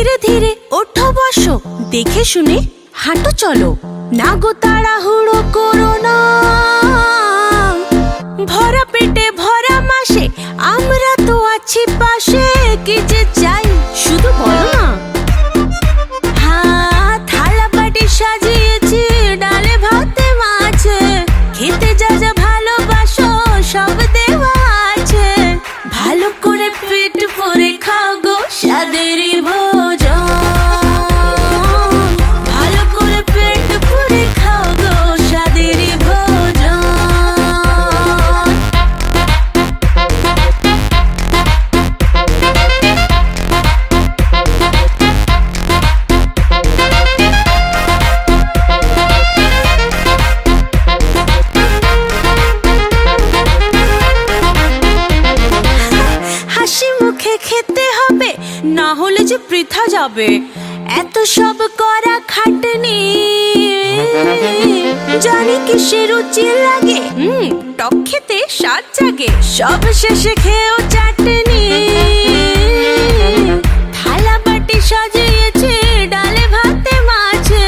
ধীরে ধীরে ওঠো বসো, দেখে শুনে হাঁটো চলো, না গো তাড়াহুড়ো করো না। ভরা পেটে ভরা মাসে আমরা তো আছি পাশে, কি যে চাই শুধু বলো না। হ্যাঁ, থালা বাটি সাজিয়েছি ডালে ভাতে মাছে, খেতে যা যা ভালোবাসো সব দেওয়া আছে। ভালো করে পেট ভরে খাও গো স্বাদেরই ভোজন, ভালো করে পেট ভরে খাও গো স্বাদেরই ভোজন। হাসি মুখে খেতে হবে, না হলে যে বৃথা যাবে এত সব করা খাটনি। জানি কিসের রুচি লাগে, টক খেতে স্বাদ জাগে, সব শেষে খেয়েও চাটনি। থালা বাটি সাজিয়েছে ডালে ভাতে মাছে,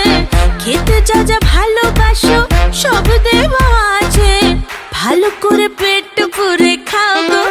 খেতে যা যা ভালোবাসো সব দেওয়া আছে। ভালো করে পেট পুরে খাও গো।